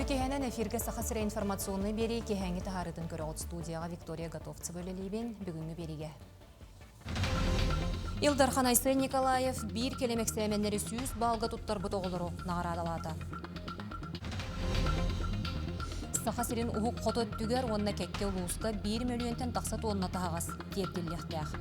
кехенен эфирге сахасыра информационный бери кехенги тахарытын көрі студияға Виктория Готовцева өлелейбен бүгінгі бериге. Илдархан Айсен Николаев бір келемек сәменлері сүйіз балға тұттар бұтоғылыру нағарадалады. Сахасырын ұғық қото өттігер онына кәкке ұлуысқа 1 миллионтен тақсат онына тағас терділліқтәқ.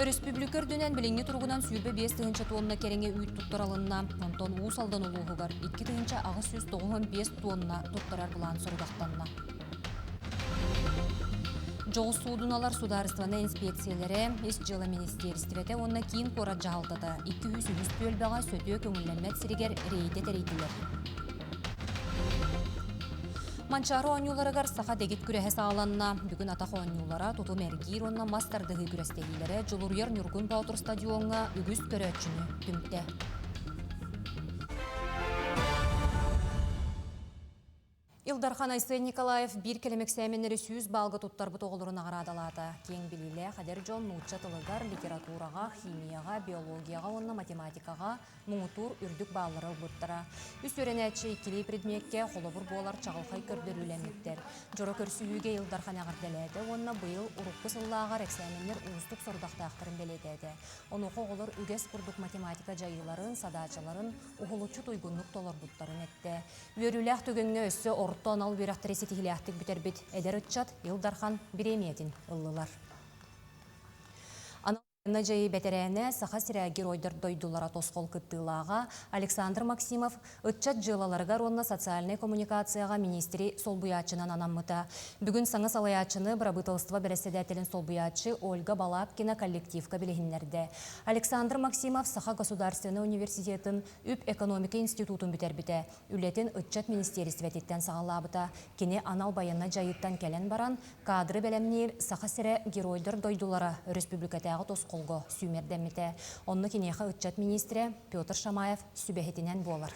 Республикер дүнен біліңе тұрғынан сүйірбе 5 тығынша тонна кереңе үйт тұттаралынна, онтон уыс алдан ұлуғығар 2 тығынша ағыз 195 тонна тұттарар бұлан сұрғақтанна. Жоғыз судуналар сударыстываны инспекциялары ес жылы министерстветі онына кейін қора жағалтады. 200 бөлбаға сөтіе көңілленмет сірігер рейді тәрейтілер. Манчары оңюларыгар саха дегит күрәһе сааланна. Бүгін атақ оңюлара туту мәргир онна мастардығы күрәстегілері Жолурьер Нюргун Баутур стадионға үгіз көрәтшіні түмтті. Илдархан Айсен Николаев бір келемек сәменлері сүйіз балғы тұттар бұтоғылырын ағырадалады. Кен білілі қадер жон мұлтша тылығар литератураға, химияға, биологияға, онна математикаға, мұңытур үрдік балыры бұттыра. Үс өренәтші келей предметке қолыбыр болар чағылқай көрдір үлеметтер. Жора көрсүйіге Илдархан ағырдалады, онна бұйыл ұрыққы сыллағар әксәменлер ұлыстық сұрдақтақтырын белетеді. Оны қолыр үгес құрдық математика жайыларын, садачаларын, ұғылычы тұйгынлық толар бұттарын әтті. Өріләқ түгінгі өссі Орттон ал бүйрақтыресі тихилияқтық бітербет әдер ұтчат Илдархан биреметін ұлылар. Анна жайы бәтерәне саха сірәгер ойдар дойдулара тосқол кыттылаға Александр Максимов ұтчат жылаларғар онна социальный коммуникацияға министри солбуячынан анаммыта. Бүгін саңы салаячыны бірабытылыстыва бәрәседәтелін солбуячы Ольга Балапкина коллективка білігінлерді. Александр Максимов саха государственный университетін үп экономика институтын бітербіті. Үлетін ұтчат министерстветтен сағалабыта. Кене анал баянна жайыттан кәлен баран кадры бәлемнер саха сірәгер ойдар дойдулара республикатағы тосқол қолғы сүймердеммете. Онны кенеха ұтчат министрі Петр Шамаев сүбәхетінен болар.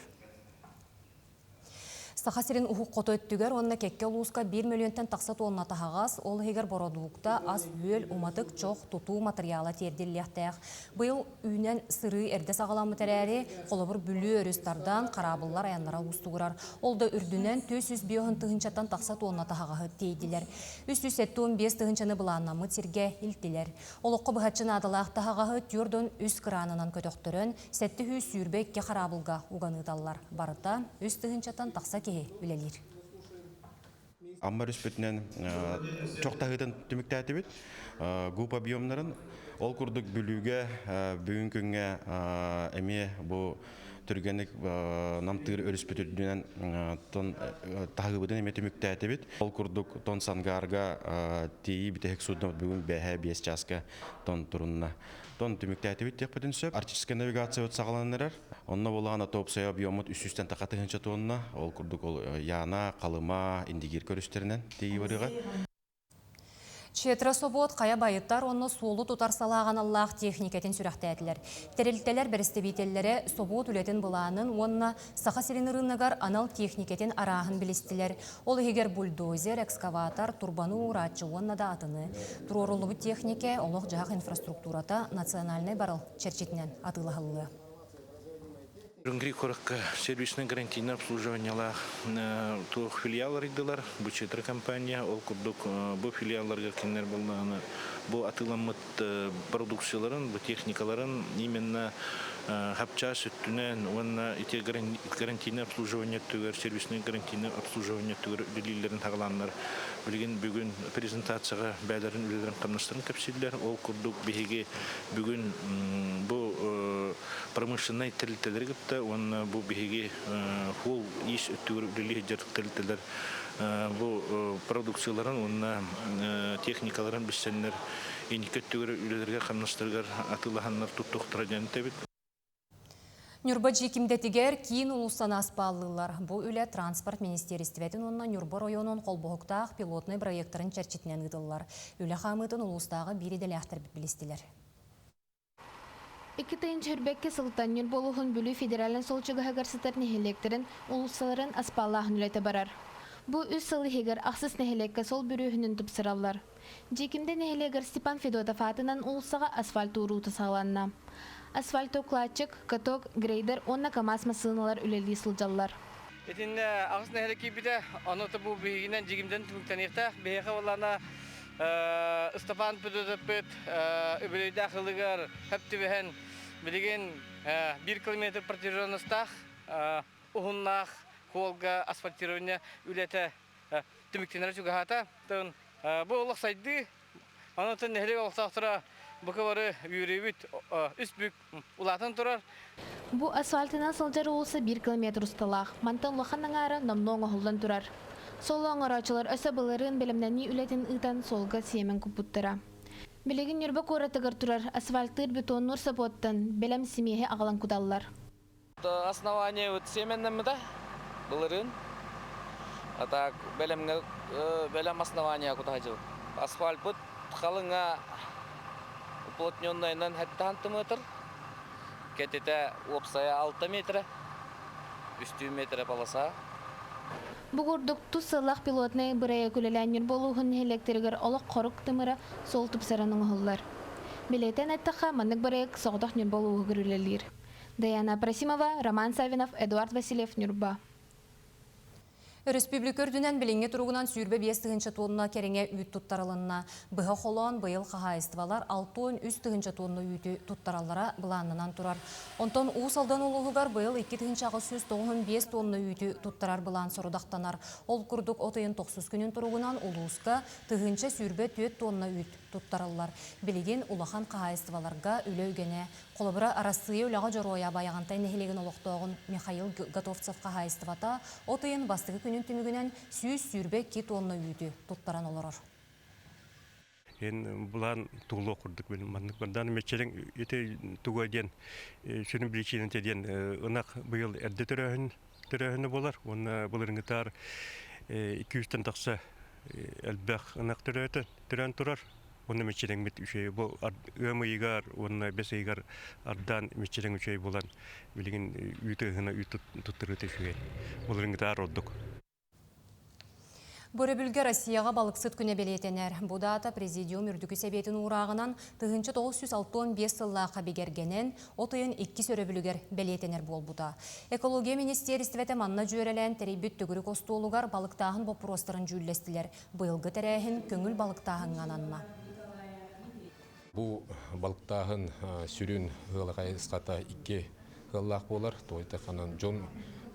Сахасырын ұхық қото өттігер, онына кәкке ұлысқа 1 миллионтен тақсат онына тағағас, ол егер бородуықта аз өл, уматық, чоқ, тұту материалы терділлияқтаяқ. Бұл үйінен сыры әрді сағаламы тәрәрі, қолыбыр бүлі өрістардан қарабылар аянлара ұстығырар. Ол да үрдінен 405 тығыншаттан тақсат онына тағағы дейділер. 315 тығыншаны бұланнамы терге илтілер. Олыққы бұғатшын адылақ тағағы түрдің үз қыранынан көтіқтірін, сәтті хүй сүйірбекке қарабылға уғаныдалар. Барыта, үз тығыншаттан тақса білелер. Аммар үспетінен чоқ тағыдан түмікті әтебет. Гуп объемларын ол күрдік бүліге бүгін күнге әме бұл түргенік намтығыр өріспет үрдінен тағыбыдан әме түмікті әтебет. Ол күрдік тон сангарға тейі бітәк судын бүгін бәхә 5 жасқа тон тұрынна. Тон түмікті әтебет текпетін сөп. Артическая навигация өт сағаланырар. Онна болағына топсая объемыт үстістен тақатығынша тонна. Ол күрдік ол яна, қалыма, индигер көрістерінен тейі барыға. Четра собот қая байыттар оны солы тұтар салаған Аллах техникетін сүрәқті әділер. Тәрелттелер бәрістебетелері собот үлетін бұланын, онына сақа сиренірінігар анал техникетін арағын білістілер. Ол егер бульдозер, экскаватор, турбаны ұратчы онына да атыны. Тұрорылы бұд технике олық жағ инфраструктурата национальный барыл черчетінен атылығылы. Рунгри коракка сервисный гарантийное обслуживание тух филиалар идылар, бу четыре компания, ол курдук бу филиалларга кинер булнаны, бу атыламыт продукцияларын, бу техникаларын именно хапча сүттүнен, онна ите гарантийное обслуживание түгер, сервисный гарантийное обслуживание түгер үлелерин тағыланлар. Билген бүгүн презентацияга бәйләрен үлелерин камнаштырын кепсиллер, ол курдук беге бүгүн бу промышленный тәлтелер гипта, он бу беге хол иш түгер үлелер тәлтелер, бу продукцияларын, он техникаларын бисеннер, иникет түгер үлелерге камнаштыргар атылаханнар туттуктырадан тебит. Нюрба жекимдетігер кейін ұлыстан аспалылар. Бұл үлі транспорт министерстветін онна Нюрба районын қолбоғықтақ пилотный проекторын чәрчетінен ұдылар. Үлі қамытын ұлыстағы биредел әқтір білістілер. Икітайын чөрбекке сылтан Нюрболуғын бүлі федералын солчығы ғагарсытар нехелектерін ұлысталарын аспаллағын үлеті барар. Бұл үз сылы хегер ақсыз нехелекке сол бүріхінін тұпсыралар. Жекімде нехелегер Степан Федотов атынан ұлыстаға асфальт ұруты сағаланна. Асфальтоукладчик, каток, грейдер, онна КамАЗ масыналар үлели сылжаллар. Этин агыс нәһәлеки биде аноты бу бигинен жигимден түктәнекте беге валана Степан Пудопет үбелейдә хылыгар хәптебен билеген 1 км протяженностях ухуннах холга асфальтирование үләтә түмиктенер чугата тон бу улык сайды аноты нәһәлек олсактыра букавары юребит үсбүк улатын турар. Бу асфальтынан сылжары олса 1 км усталақ. Мантан лоханның ары намноңа холдан турар. Сол оңырачылар өсі былырын білімнәні үлетін ұтан солға сиемен күппуттыра. Білеген үрбі көретігір турар, асфальтыр бетон нұр сапоттан білім семейі ағалан күдалылар. Основание вот семеннен да былырын. А так білім основание кутажыл. Асфальт бут қалыңа уплотненныйнан хәттан метр. Кетете опсая 6 метр. 3 метр полоса. Бұғырдық тұс сылақ пилотны бұрая күлеләнер болуғын электергер олық қорық тымыра сол тұпсараның ұғылар. Билетен әттіға манық бұрайық соғдақ нер болуғы күрілелер. Даяна Прасимова, Роман Савинов, Эдуард Васильев, Нюрба. Республикөрдүнен билинге туругунан сүйрбе 5 тонна кереңе үйт туттарылынна. Бұға холон бұйыл қағайыстывалар 6-3 тонна үйті туттаралара бұланынан турар. Онтон уусалдан олуғығар бұйыл 2-5 тонна үйті туттарар бұлан сорудақтанар. Ол күрдік отайын 9 күнін туругунан улуыска тыгынча сүйрбе 4 тонна үйт туттаралар. Билеген улахан қағайыстываларға үлеугене. Қолыбыра арасыйы үліға жороя баяғантай нехелеген олықтоғын Михаил Готовцев қағайыстывата отайын бастығы күнін түмігінен сүйрбе 2 тонна үйді туттаран олырыр. Ен бұлан туғылы оқырдық бөлім. Мандық бардан мәтчелің өте туға ден, шүнің білікшенін теден ұнақ бұйыл әрді түрәхіні болар. Оны бұлырыңғытар 200-тен тақса әлбәқ ұнақ түрән тұрар. Оны мәтчелің мет үшей бұл өмі егар, оны бәс егар ардан мәтчелің үшей болан білген үйті ғына үйті тұттырыты үшей. Бұлырыңғытар ордық. Бөрөбүлге Россияға балықсыт күне белетенер. Будата президиум үрдікі сәбетін урағынан 965 сыллаға бегергенен, отойын 2 сөрөбүлігер белетенер бол бұда. Экология министерстветі манна жөрелен терейбіт түгірі костуолугар балықтағын бопыростырын жүллестілер. Бұйылғы тәрәхін көңіл балықтағын ғананна. Бұл балықтағын сүрін ғылағай ысқата 2 ғыллақ болар. Тойты қанан жон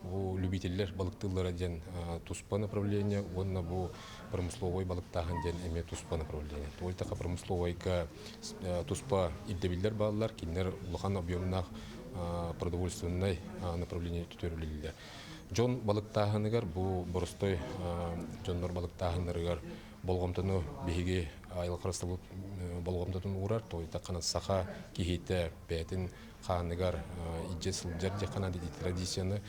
bu любительler балыктылары ден туспа направление, онна бу промысловой балыктаган ден эме туспа направление. Тойтака промысловойка туспа иддебиллер баллар, кинер улахан объемнах продовольственной направление түтөрүлүлөр. Жон балыктаганыгар бу боростой жоннор балыктаганырыгар болгомтону биһиги айылкырыстылып болгомтотун урар, тойтакана саха кихите бетин ханыгар иже сылжар жакана деди традицияны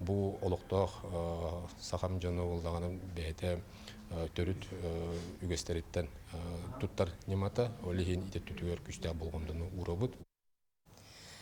bu олоқтоқ сахам жаны олдағаны бәйті төріт үгестеріттен тұттар немата, олеген ите түтігер күшті болғымдыны ұробыд.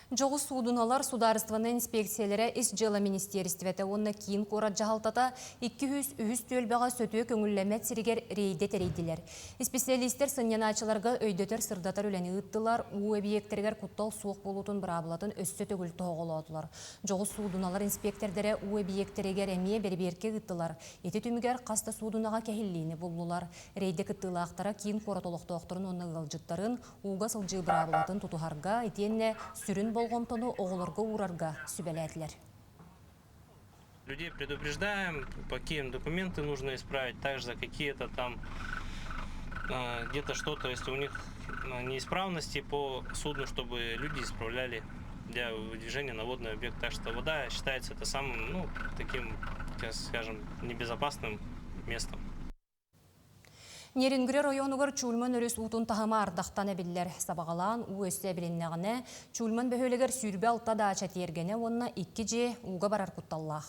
Жоғы судуналар сударыстываны инспекциялары іс жылы министерстветі онына кейін қорат жағалтата 200 төлбеға сөтіе көңілләмет сірігер рейде терейділер. Специалистер сыньяначыларға өйдетер сырдатар өләні ұттылар, у объектергер құттал суық болутын бұрабылатын өсті төгіл тоғылатылар. Жоғы судуналар инспектордері у объектергер әмие берберке ұттылар. Еті түмігер қаста судунаға кәхіллейіні болулар. Рейде күттілақтара кейін қорат олықтоқтырын оны ғылжыттарын уға сылжы бұрабылатын тұтухарға етенне сүрін болгомтону оғылырға урарга сүбеләтлер. Людей предупреждаем, какие документы нужно исправить, также какие-то там где-то что-то, если у них неисправности по судну, чтобы люди исправляли для движения на водный объект. Так что вода считается это самым, таким, скажем, небезопасным местом. Нерингре районугар чулман өрес утун тахама ардақтан әбіллер. Сабағалан у өсті біліннеғіне чулман бөхөлігер сүрбе алта да чатергене онына 2 же уға барар құтталлақ.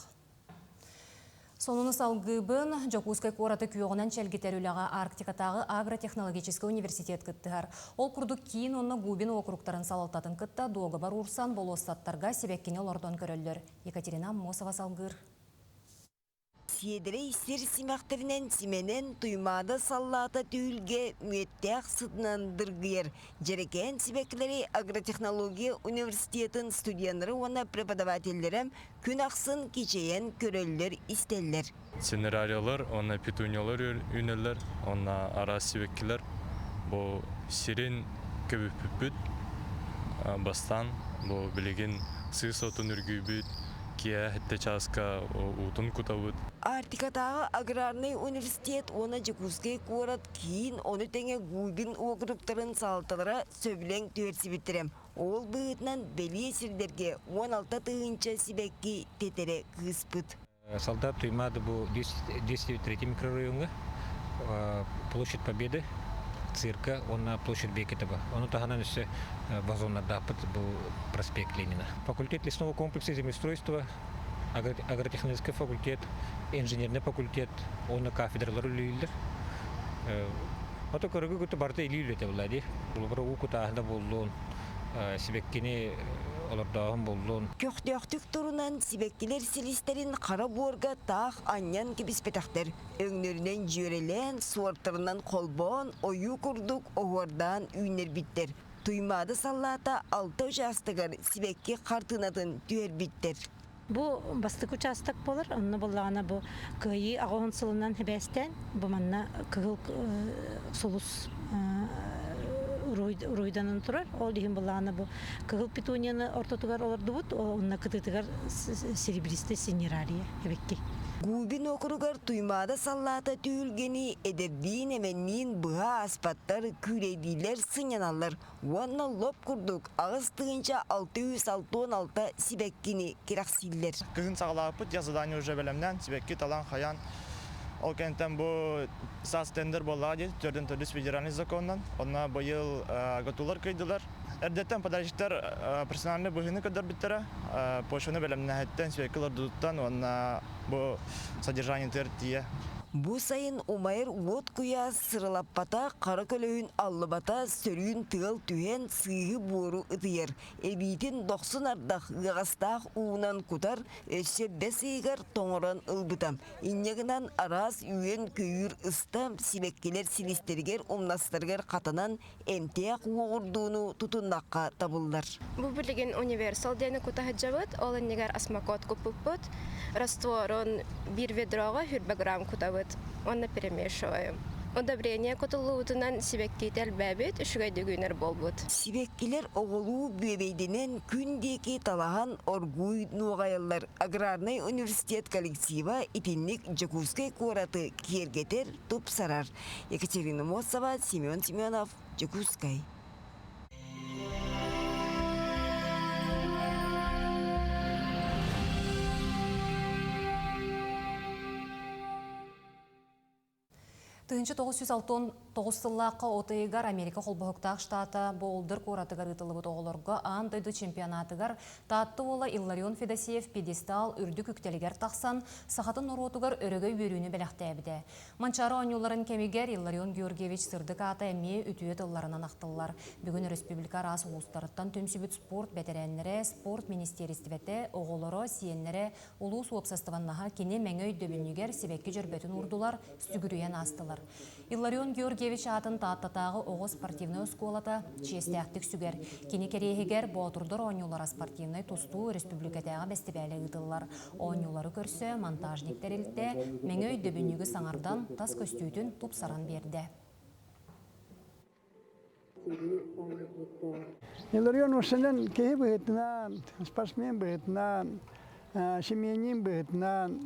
Сонуны салгыбын Жокускай кораты күйоғынан чәлгетер үліға Арктикатағы агротехнологический университет кыттығар. Ол күрдік кейін онына губин округтарын салалтатын кытта доғы бар урсан болостаттарға себеккене олардан көрілдір. Екатерина Мосова салгыр. Сиедерей сир симақтырынан сименен туймада саллата түйілге мүеттәқ сыдынан дыргыер. Жерекен сибеклері агротехнология университетін студиянары оны преподавательдерім күн ақсын кечейен көрелер истеллер. Сценариялар, оны петуниялар үнелер, оны ара сибеккілер. Бұл сирен көбіп бастан, бұл білеген сыз отын үргүйбіт, кия хетте часка утун кутабыт. Артикатағы аграрный университет оны Жекускай қорат кейін оны тәңе губин округтарын салтылара сөбілен түйерсібітірем. Ол бұғытнан бәлі сірдерге 16 тығынша сибәкки тетере қыспыт. Солдат туймады бұл 203 микрорайонға, площадь Победы, цирка, он площадь Бекетова. Он таханан все вазонна дапот был проспект Ленина. Факультет лесного комплекса землеустройства, агротехнический факультет, инженерный факультет, он кафедралар үлілдер. Ото көрігі күті барда үлілі өте болады. Бұл ұқыта ағында болуын, себеккені олардағын болуын. Көқтіяқтық тұрынан себеккелер селистерін қара борға тақ аньян кебіспетақтар. Өңнерінен жөрелен, суартырынан қолбон, ойу күрдік оғардан үйнер біттер. Туймады саллата 6 участығыр себекке қартынатын түйер біттер. Бұл бастық участок болыр, онны болағына бұл күйі ағуын сылынан хебестен, бұл манна кығыл сұлыс руйданын тұрар. Ол дейін болағына бұл кығыл петунияны ортотығар оларды бұд, онна кытытығар серебристі синерария хебекке. Губин округар туймада саллата түйілгені эдердейін әменнен бұға аспаттар күрейдейлер сыңяналар. Онна лоп күрдік ағыстығынша 616 сибәккені керақсилер. Кығын сағалапыт yazıdani уже бәлемнен сибәкки талан қаян. Ол кенттен бұл сас тендер болға дейді, 4-4 федеральный законнан. Онна бұйыл готулар көйділер. Әрдеттен подажиктар персональный бұғыны көдір біттері. Пошуны бәлемнен әттен сибәккілер дұдыттан, онна бұл содержание тәртие. Бұл сайын умайыр от күя сырылаппата, қара көлөйін аллыбата, сөрүйін тығыл түйен сыйғы бору ұтыйыр. Әбейтін 90 ардақ ғағастақ уынан күтар, өссе 5 егер тоңыран ұлбытам. Иннегінен арас үйен көйір ұстам, сибеккелер силистергер, умнастыргер қатынан әмтеяқ оғырдуыны тұтындаққа табылдар. Бұл білген универсал дені күтахы жабыт, ол негер асмакот күппіт, растворын 1 ведроға хүрбаграм күтабыт. Он перемешиваем. Удобрение котулуутунан сибеккител бәбит үшгайдыгүнер болбут. Сибеккилер оғылу бөбейденен күндеки талахан оргуй нуғайылар. Аграрный университет коллектива итинник Жекускай қораты кергетер туп сарар. Екатерина Мосова, Семен Семенов, Жекускай. Тыынчы 909 сыллаққа отыйгар Америка қолбығықтақ штаты болдыр қоратығар ұтылыбыт оғылырға андайды чемпионатығар татты ола Илларион Федосеев педестал үрдік үктелігер тақсан сақатын ұротығар өрігөй бөріні бәліқті әбіді. Манчары оңыларын кемегер Илларион Георгиевич сырдық аты әме үтует ұлларынан ақтылар. Бүгін республика рас ұлыстарыттан төмсібіт спорт бәтерәнлері, спорт министерістібеті, оғылыры, сиенлері, ұлыс уапсастываннаға кене мәңөй дөбінігер себекке жүрбетін ұрдылар, сүгірүйен астылар. Илларион Георгиевич атын тааттатағы оғы спортивный сколата честяқтық сүгер. Кені керейгер бұатырдыр оңылара спортивный тұсту республикатаға бәстібәлі ұтылар. Оңылары көрсі монтажниктер елді мәңөй дөбінігі саңардан тас көстүйтін тұп саран берді. Илларион осынан кейі бұғытынан, спортсмен бұғытынан, семьянин бұғытынан,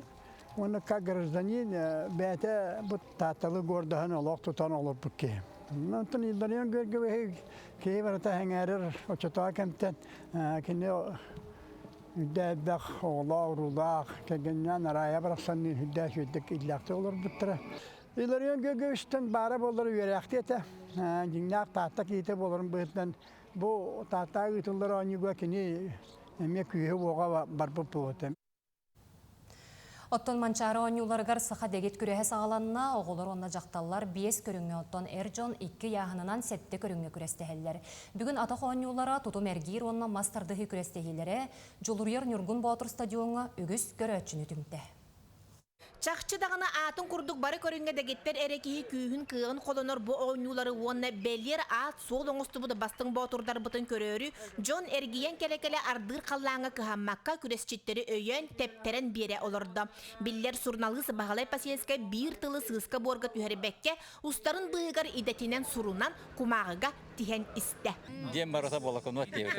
оны как гражданин бәті бұт татылы гордағын олақ тұтан олып бүкке. Онтын Илларион Георгиевич кейі барыта әңәрір очатаға кәмттен кені үддәбдәқ оғылақ, ұрулақ, кәгеннен арая барақсанның үддәк өйдік иллақты олар бұттыра. Илларион Георгиевичтен бары болар үйерәқті еті, жиннақ татта кейті боларын бұғытынан бұл татта ұйтылар оңыға кені әме күйі оға бар бұп бұғыты. Оттон манчары оңюларғар саха дегет күрәһе сағаланна, оғылар онна жақталар 5 көріңе оттон әржон 2 яғынынан 7 көріңе күрәстәхеллер. Бүгін атақ оңюлара тутум әргейр онна мастардығы күрәстәхеллері жолурьер Нюргун Батыр стадионға үгіз көрәтчіні түмті. Çakçı dağına atın kurduk barı körünge de gitler erekihi kühün kığın kolonor bu oynuları onunla bellir at sol oңustu bu da bastın bu oturdar butun körörü John Ergiyen kelekele ardır kallağına kıhammakka küresçitleri öyen tepteren bire olurdu. Biller surnalı sıbağalay pasiyenske bir tılı sığıska borga tüheribekke ustarın bığıgar idetinen surunan kumağıga tihen iste. Diyem barata bolakon vat diyor.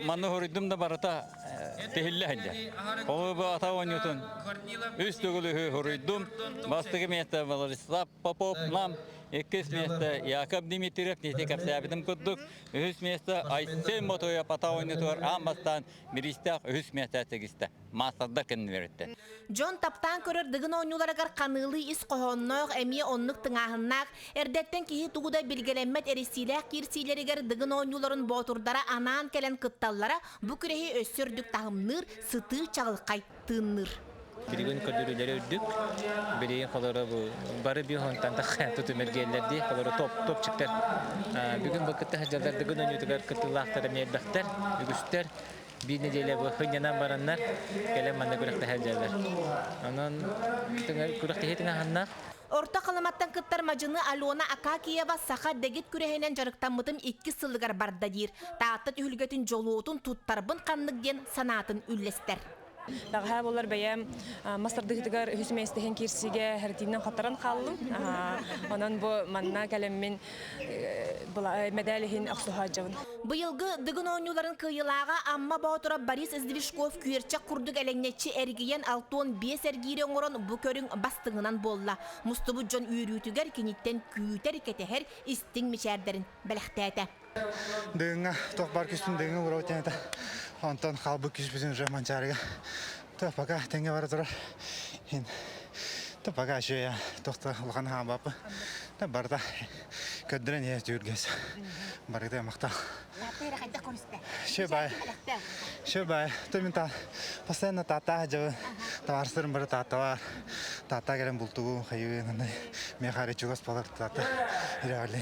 Manna horidum da barata tehille hende. O bu ata oynuyordun. Üstügülü horidum. Bastığı mehte valoristap popop nam. İkis mehte Yakab Dimitriyev neyse kapsayabidim kudduk. Üst mehte Aysel motoya pata oynatıyor. Ambastan miriste üst mehte tegiste. Masada kendini verdi. John taptan körür dıgın oynulara gar kanılı is kohonnoq emi onluk tыңahınnak erdetten kihi tuguda bilgelenmet erisiyle kirsileri gar dıgın oynuların boturdara anan kelen kıttallara bu kürehi össürdük tahımnır sıtı çağılkay tığınır. Birgün kördürüleri ördük. Bireyin kaları bu barı bir hontan da hayatı tümergellerdi. Kaları top çıktılar. Bugün vakitte hacılar dıgın oynuyorlar kıtılakları meydaklar, ügüstler. Bir nedeniyle bu hınyanan baranlar gelen manda kurakta hacılar. Onun kurakta hetine hannak. Orta kalamattan kıttar macını Alona Akakiyeva saha degit kürehenen jarıktan mıtım 2 sılgar bardadir. Tağıtta tühülgetin joluğutun tuttarbın kanlık den sanatın üllester. Dağha bolar beyem masterdığıgar hüsmeystehen kirsige hertinden xataran qaldım. Onan bu manna kalemmin medalihin aqsuhajavın. Bu yılgı dıgın oynuların kıyılağa amma boğatura Boris Izdivishkov küyerçek kurduk elenetçi ergiyen 6-5 ergiren oran bu körün bastığından bolla. Mustabu John üyürütüger kinitten küyüter keteher istin miçerderin belextete. Dığına toqbar küstün dığına vura ötene Ondan kalbı küspüsün römançarıga. Topaka tenge var durar. Topaka şöyle doktor olgan hambapı. Da barda ködüren yer jürges. Barda makta. Şöyle tümünta pasen tata jö. Tarsırın bir tata var. Tata gelen bultu hayı nane. Mehari çugas palar tata. İlerle.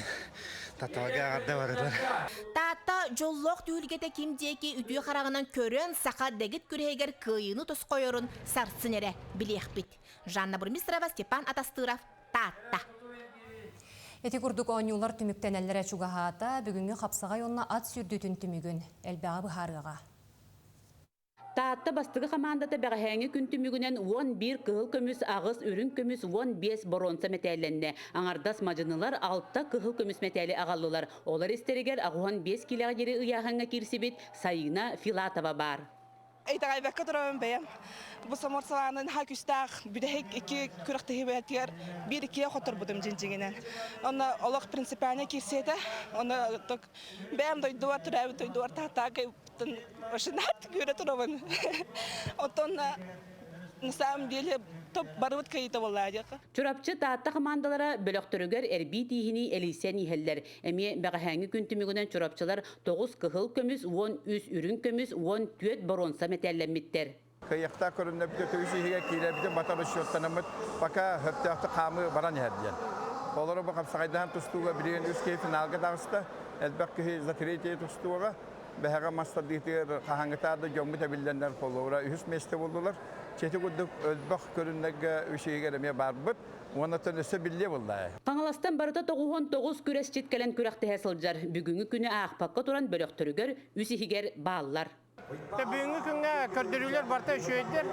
Tata jolloq tühülgete kimdeki ütüyü qarağынан körön saqa degit küreheger kıyını tos koyorun sarsın ere bilekbit. Жанна Бурмистрова, Степан Атастыров, Тата. Эти курдук ойнулар түмүктенеллере чугахата бүгүнгү капсагай онна ат сүрдүтүн түмүгүн элбаабы харыга. Taatta bastığı komandada bəğəhəңi küntümügünən 11 kıhıl kömüs ağız ürün kömüs 15 boronsa metəllenne. Anardas macınılar 6 kıhıl kömüs metəli ağallılar. Olar isteriger ağuhan 5 kilağa geri ıyağına kirsibit sayına Filatova bar. Eytağay bəkkə durağım bəyəm. Bu samorsalanın hak üstağ büdəhək 2 kürəkdə hibətiyər 1-2'ye xotur budum cinciginen. Ona olaq prinsipane kirsiyete. Ona bəyəm doyduvar türəvi doyduvar tahtaqı Başınat göre turabın. Otonna na samım değil top barut kayıta vallahi. Çorapçı taatta komandalara bölöktörüger erbi tihini elisen iheller. Emi bəğəhəңi küntümügünen çorapçılar 9 kıhıl kömüs 10 üs ürün kömüs 10 tüet boronsa metəllenmittir. Kıyıkta köründe bir de tüyüşüge kiyle bir de batarış yottanımız baka höptüktü kamı baran yerdiyen. Oları bu kapsaydan tustuğa birin üst keyfin algı dağısta elbette zatiriyeti tustuğa. Behera master dihtir kahangıtarda jomu tabillenler kolora üst meste buldular. Çeti guduk ölbak köründeki üşüye gelmeye barbut. Ona tönüse bilye vallahi. Pangalastan barıta 99 küres çitkelen kürekte hesılcar. Bugünkü günü ağpakka turan bölöktörüger üsihiger bağlılar. Bugünkü günge kördürüler barta üşüyedir.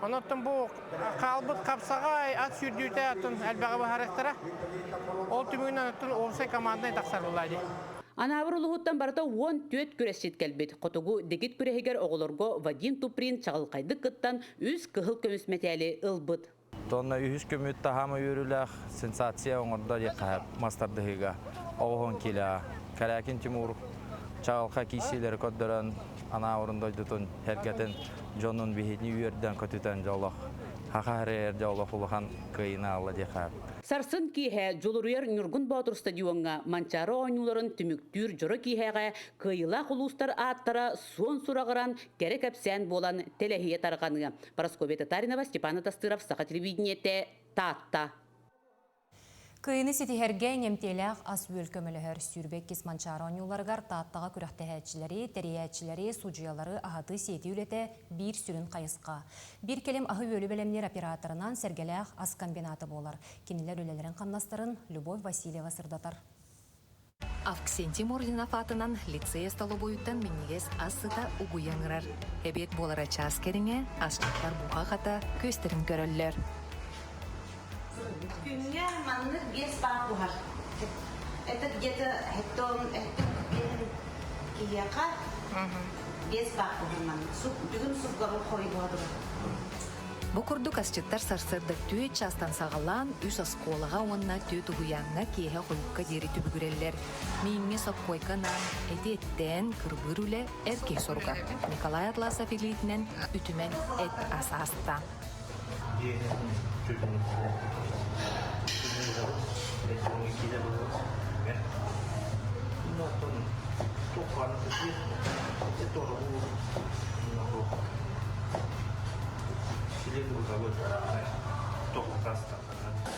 Ondan bu kalbıt kapsagay at sürdüğüte atın elbağ baharektara. Ol tümüğünden atın olsa komandayı taksar vallahi. Anavur uluhuttan barata 10 tüet küresçit kelbet. Kotogu degit küreheger oğulurgo Vadim Tuprin çağılkaydı kıttan 100 kıhıl kömüs meteli ılbıt. Tonna 100 kömüt tahama yürülək sensasiya oңorda yaqab mastardıhıga. Oğun kila. Kalakin Timur çağılka kisileri kodduran anavurun doydutun herketin jonun bihini yürden kötüten jolaq. Haqarer jolaq uluhan kıyına Allah yaqab. Sarsın kihe joluruyar Nurgun Batur stadionga mançara oynuların tümüktür jora kiheğe kıyıla kulustar attara son surağıran gerek hepsen bolan telehiye tarğanı. Paraskovya Tatarinova, Stepan Atastırov, Saha televideniyyete, Tatta. Кыйны сетихерге немтелях ас өлкөмөлөһөр сүрбек кисманчаron юларгар тааттага күрәхтәһәчиләре, тәриячләре, суджиялары ахаты сети үлете бир сүрін қайысқа. Бир келем ахы өлі белемнер операторынан сәргелях ас комбинаты болар. Кенелер өлелерін қамнастырын Любовь Васильева сырдатар. Авксентим орденов атынан лицея столовойуттан миннегес ассыта угуяңырар. Эбет болара час керіңе асчаттар буға қата көстерін көрөллер. Күнге манны бес бақ бұғар. Это где-то хеттон кияқа бес бақ бұғар манны. Бүгін сұпғару қой бұғадыр. Бу курдук асчыттар сарсырдык түйет частан сағалан үс асколаға онна түйет угуяңға кейе қойыққа дері түбігірелер. Мейінге сопқойқанан әтеттен кырбыр үлі әрке сорға. Николай Атласов елейтінен үтімен әт асаста.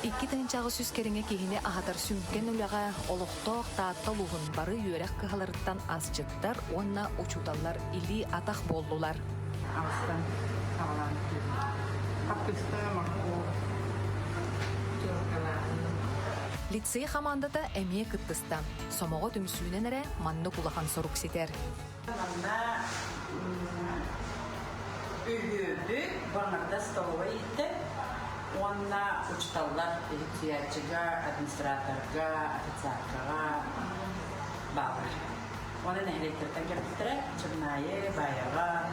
Икки тыңчағы сүскеріңе кейіне ағатар сүнкен үліға олықтоқ таатта луғын бары үйерек кығаларыттан асчыттар, онна учуталар или атақ болдулар. Лицей командата әмие кыттыста. Сомоға түмсүйінен әрі манны кулахан сорук сетер. Üyüdü, barnakta stolova gitti. Onunla uçtallar, ihtiyacıga, administratorga, ofitsiarkaga bağlar. Onu nehlettirten geliptire, çırnayı, bayağa.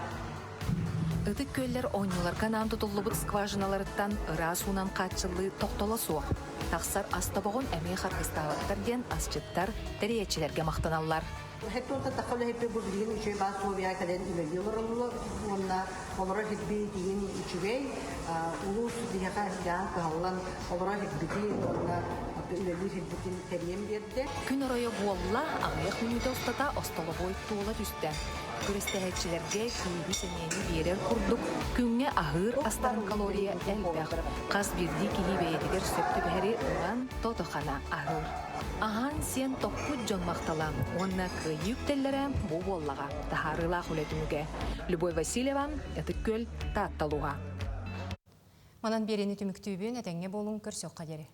Ытык көллер ойныларга нам тутуллубут скважиналарыттан ыра суунан катчылы токтола суох. Тахсар астабогон әмей харгыстаалаттар ден асчыттар тәриячилерге мактаналлар. Hep orada takılı hep bu bilginin içi bazı Sovya'ya kadar ilerliyorlar onlar. Onlar onlara hep bir diğin içi ulus diye kadar kalan onlara hep bir onlar ilerliyor hep bütün teriyem verdi. Күн оройы буолла ағыяқ мүнүді ұстата остолобой туола түсті. Күрестәһәтчиләргә күйгі сенені берер курдук. Күнге ахыр астарын калория әлбәқ. Қаз бірді кейі бәйедігер сөпті бәрі ұған тотықана ахыр. Ахан сен тоққыт жон мақтала. Онна күйік тәлләрі бұл боллаға. Тахарыла құлетімге. Любовь Васильева, әтік көл татталуға. Манан берені түміктүйбен әтәңе болуң көрсөк қадері.